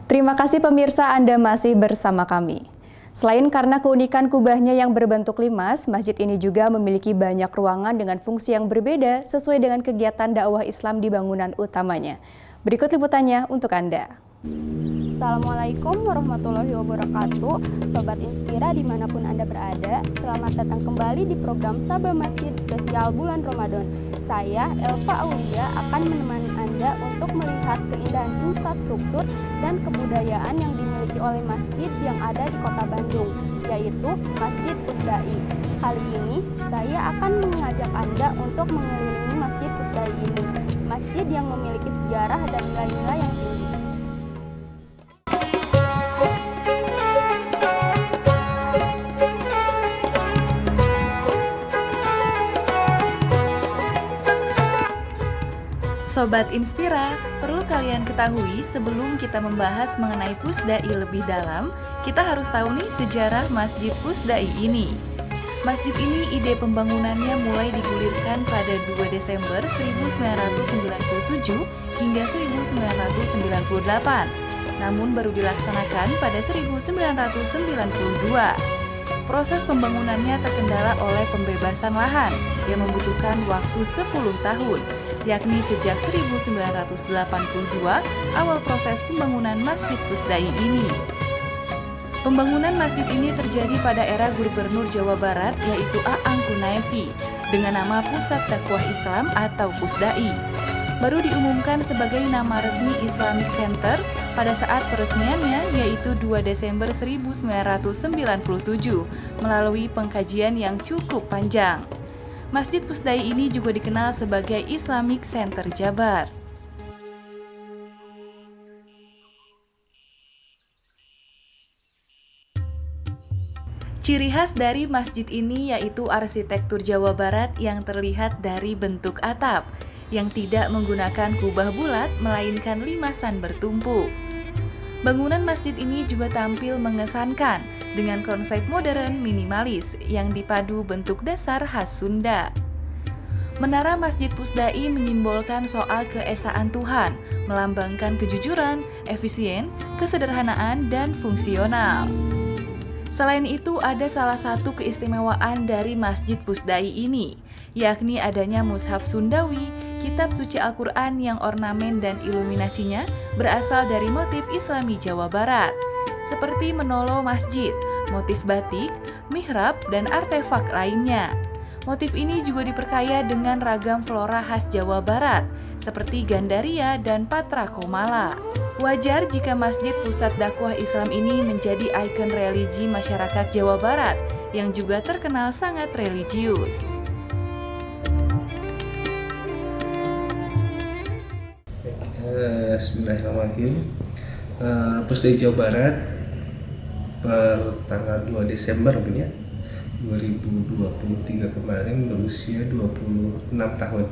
Terima kasih pemirsa, Anda masih bersama kami. Selain karena keunikan kubahnya yang berbentuk limas, masjid ini juga memiliki banyak ruangan dengan fungsi yang berbeda sesuai dengan kegiatan dakwah Islam di bangunan utamanya. Berikut liputannya untuk Anda. Assalamualaikum warahmatullahi wabarakatuh. Sobat Inspira dimanapun Anda berada, selamat datang kembali di program Sabah Masjid spesial bulan Ramadan. Saya, Elva Aulia, akan menemani Anda untuk melihat keindahan infrastruktur dan kebudayaan yang dimiliki oleh masjid yang ada di kota Bandung, yaitu Masjid Pusdai. Kali ini, saya akan mengajak Anda untuk mengelilingi Masjid Pusdai ini, masjid yang memiliki sejarah dan nilai-nilai yang tinggi. Sobat Inspira, perlu kalian ketahui sebelum kita membahas mengenai Pusdai lebih dalam, kita harus tahu nih sejarah Masjid Pusdai ini. Masjid ini ide pembangunannya mulai digulirkan pada 2 Desember 1997 hingga 1998, namun baru dilaksanakan pada 1992. Proses pembangunannya terkendala oleh pembebasan lahan yang membutuhkan waktu 10 tahun, yakni sejak 1982 awal proses pembangunan Masjid Pusdai ini. Pembangunan masjid ini terjadi pada era Gubernur Jawa Barat yaitu Aang Kunaevi dengan nama Pusat Dakwah Islam atau Pusdai. Baru diumumkan sebagai nama resmi Islamic Center pada saat peresmiannya yaitu 2 Desember 1997 melalui pengkajian yang cukup panjang. Masjid Pusdai ini juga dikenal sebagai Islamic Center Jabar. Ciri khas dari masjid ini yaitu arsitektur Jawa Barat yang terlihat dari bentuk atap, yang tidak menggunakan kubah bulat melainkan limasan bertumpuk. Bangunan masjid ini juga tampil mengesankan dengan konsep modern minimalis yang dipadu bentuk dasar khas Sunda. Menara Masjid Pusdai menyimbolkan soal keesaan Tuhan, melambangkan kejujuran, efisien, kesederhanaan, dan fungsional. Selain itu, ada salah satu keistimewaan dari Masjid Pusdai ini, yakni adanya mushaf Sundawi, kitab suci Al-Quran yang ornamen dan iluminasinya berasal dari motif Islami Jawa Barat, seperti menolo masjid, motif batik, mihrab, dan artefak lainnya. Motif ini juga diperkaya dengan ragam flora khas Jawa Barat, seperti gandaria dan patra komala. Wajar jika Masjid Pusat Dakwah Islam ini menjadi ikon religi masyarakat Jawa Barat yang juga terkenal sangat religius. Bismillahirrahmanirrahim. Pusdai Jawa Barat per tanggal 2 Desember 2023 kemarin berusia 26 tahun.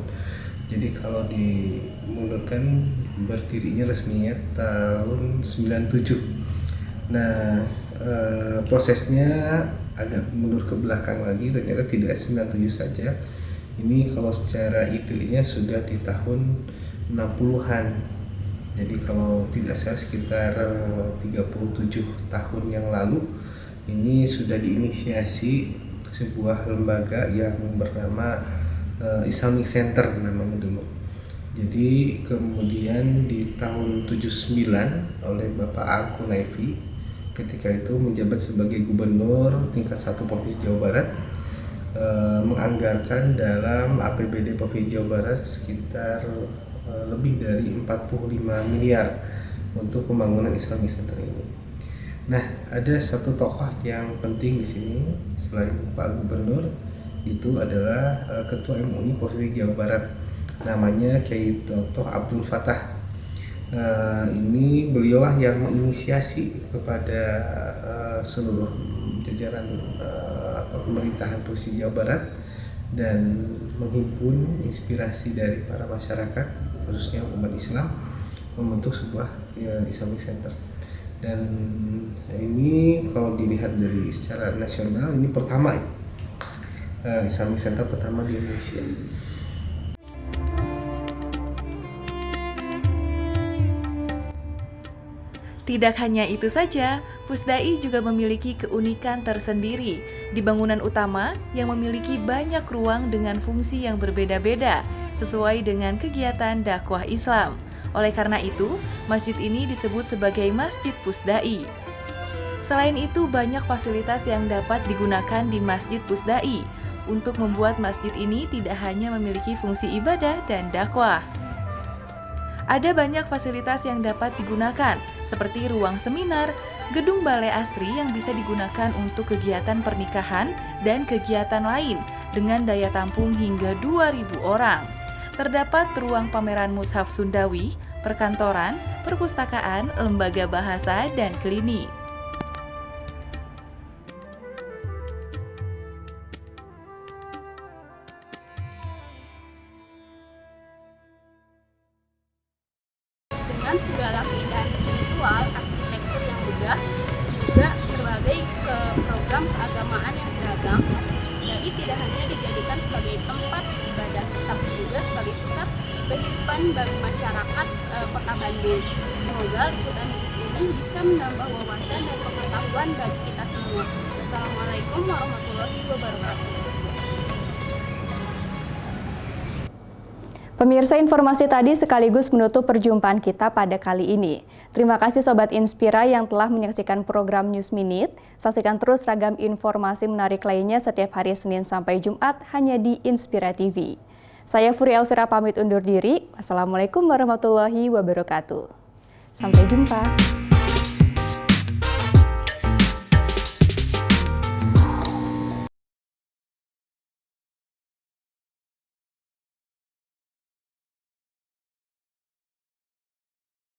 Jadi kalau dimundurkan berdirinya resminya tahun 97. Nah, prosesnya agak mundur ke belakang lagi, ternyata tidak 97 saja. Ini kalau secara idenya sudah di tahun 60-an. Jadi kalau tidak salah sekitar 37 tahun yang lalu ini sudah diinisiasi sebuah lembaga yang bernama Islamic Center namanya dulu. Jadi kemudian di tahun 79 oleh Bapak Aang Kunaevi ketika itu menjabat sebagai gubernur tingkat 1 Provinsi Jawa Barat, menganggarkan dalam APBD Provinsi Jawa Barat sekitar lebih dari 45 miliar untuk pembangunan Islamic Center ini. Nah, ada satu tokoh yang penting di sini selain Pak Gubernur, itu adalah Ketua MUI Provinsi Jawa Barat, namanya Kiai Dr. Abdul Fattah. Ini beliaulah yang menginisiasi kepada seluruh jajaran pemerintahan Provinsi Jawa Barat dan menghimpun inspirasi dari para masyarakat, khususnya umat Islam, membentuk sebuah Islamic Center. Dan ini kalau dilihat dari secara nasional ini pertama Islamic Center pertama di Indonesia. Tidak hanya itu saja, Pusdai juga memiliki keunikan tersendiri di bangunan utama yang memiliki banyak ruang dengan fungsi yang berbeda-beda sesuai dengan kegiatan dakwah Islam. Oleh karena itu, masjid ini disebut sebagai Masjid Pusdai. Selain itu, banyak fasilitas yang dapat digunakan di Masjid Pusdai untuk membuat masjid ini tidak hanya memiliki fungsi ibadah dan dakwah. Ada banyak fasilitas yang dapat digunakan, seperti ruang seminar, gedung balai asri yang bisa digunakan untuk kegiatan pernikahan dan kegiatan lain dengan daya tampung hingga 2.000 orang. Terdapat ruang pameran mushaf Sundawi, perkantoran, perpustakaan, lembaga bahasa, dan klinik. Dengan segala keindahan spiritual, arsitektur yang megah, juga berbagai program keagamaan yang beragam, Masjid Pusdai tidak hanya dijadikan sebagai tempat ibadah, tapi juga sebagai pusat kehidupan bagi masyarakat Kota Bandung. Semoga liputan khusus ini bisa menambah wawasan dan pengetahuan bagi kita semua. Assalamualaikum warahmatullahi wabarakatuh. Pemirsa, informasi tadi sekaligus menutup perjumpaan kita pada kali ini. Terima kasih Sobat Inspira yang telah menyaksikan program News Minute. Saksikan terus ragam informasi menarik lainnya setiap hari Senin sampai Jumat hanya di Inspira TV. Saya Furi Elvira pamit undur diri. Wassalamualaikum warahmatullahi wabarakatuh. Sampai jumpa.